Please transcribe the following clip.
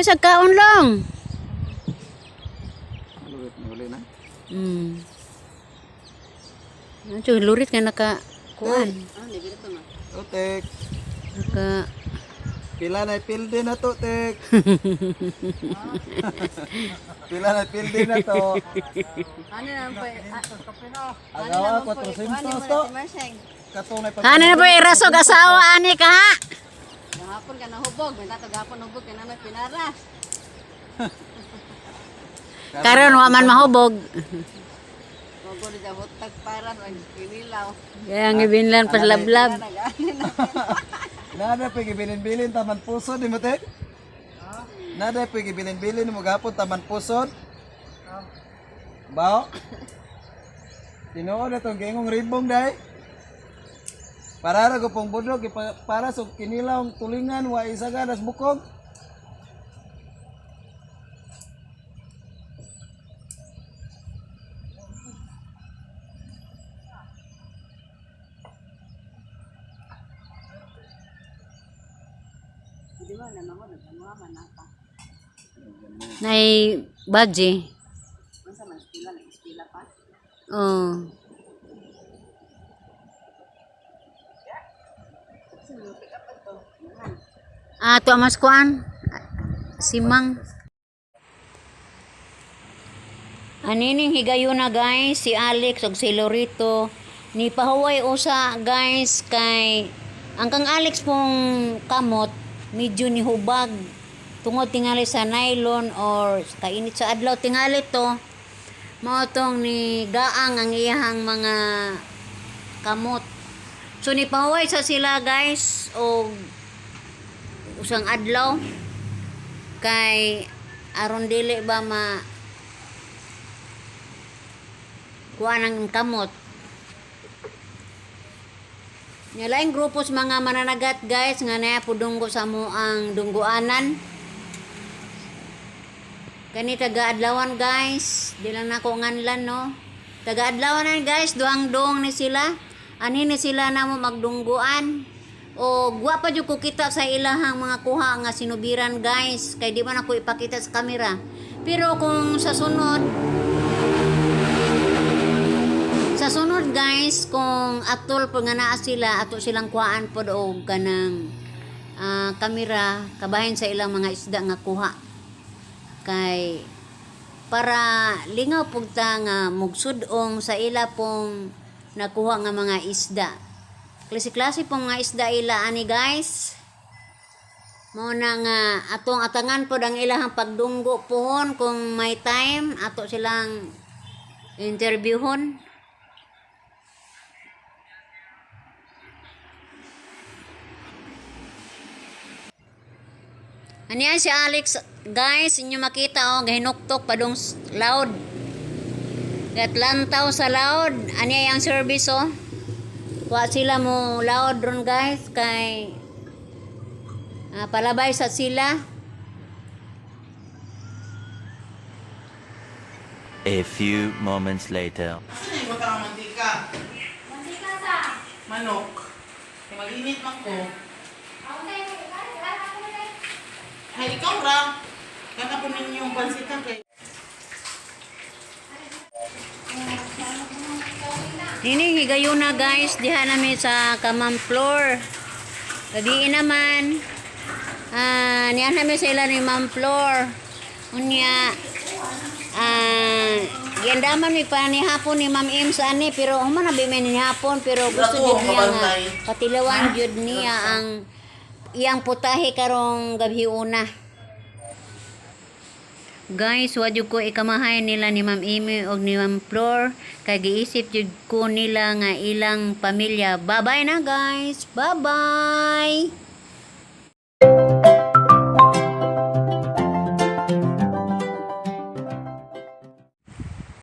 sa kaon lang. Lurit na uli na. Lurit nga naka kuan. Tek. Naka Pila na pilde na to, Tek. Pila na pilde na to. Ano na po? Agawa 400 to. Katunay pa. Ano na po irasog asawa ani ka ha? Gahapon ka nahubog, may tato gahapon hubog ka na may pinaras. Karon wa man mahubog. Huwag na dyan hutag para ang kinilaw. Kaya ang ibinlan pas lablab. Nada pa gibilin-bilin taman pusod di mo, Tek? Nada pa gibilin-bilin mo gapon taman pusod. Bao? Tinuod na itong gingong ribong, day. Para ra ko pong budlog, para sa kinilaw ang tulingan, wa isa ganas bukog. Di ba naman mo, nagkamuha na pa. Nay badge. Masa man ispila pa. Oh. To amas kuan. Simang. Anining higayuna guys, si Alex ug si Lorito ni pahuway usa guys kay ang kang Alex pong kamot medyo ni hubag tungod tingali sa nylon or kainit sa adlaw tingali to mao tong ni gaang ang iyahang mga kamot. So ni pahuway sa sila guys og usang adlaw kay aron dili ba ma kuha ng kamot. Laing grupos mga mananagat guys nga na pudunggo sa mo ang dungguanan. Kani taga-adlawan guys, di lang nako nganlan no. Taga-adlawan guys, duang-duong ni sila. Ani ni sila namo magdungguan. O guwapa jud ko kita sa ilahang mga kuha nga sinubiran guys, kay di man ako ipakita sa kamera. Pero kung sa sunod guys, kung atol po nga naa sila, ato silang kuhaan po og kanang kamera kabahin sa ilang mga isda nga kuha. Kay para lingaw pug ta nga mugsudong sa ila pong nakuha nga mga isda. Klase-klase pong mga isda ila ani guys. Mao na nga atong atangan pod ang ilahang pagdunggo pohon kung may time ato silang interviewon. Aniyan si Alex guys, inyo makita oh gahinuktok padung loud. Gatlantaw sa loud. Aniya ang service oh. Wa sila mo loud ron guys kay palabay sa sila. A few moments later. Ano yung baka mantika? Mantika sa? Manok. Mag-init man ko. Ay, ikaw ra. Kaya po ninyong pansitan kay... Ini higayuna guys, diha namin sa kamang floor. Tadiin naman. Niyan namin sa ila ni Ma'am Floor. Unya giandaman mi pa ni hapon ni Ma'am Im sa ani pero human na bimen ni hapon pero gusto jud niya nga patilawan jud niya ang iyang putahe karong gabi una. Guys, wa jud ko ikamahay nila ni Ma'am Amy og ni Ma'am Floor kay giisip jud ko nila nga ilang pamilya. Bye-bye na guys. Bye-bye.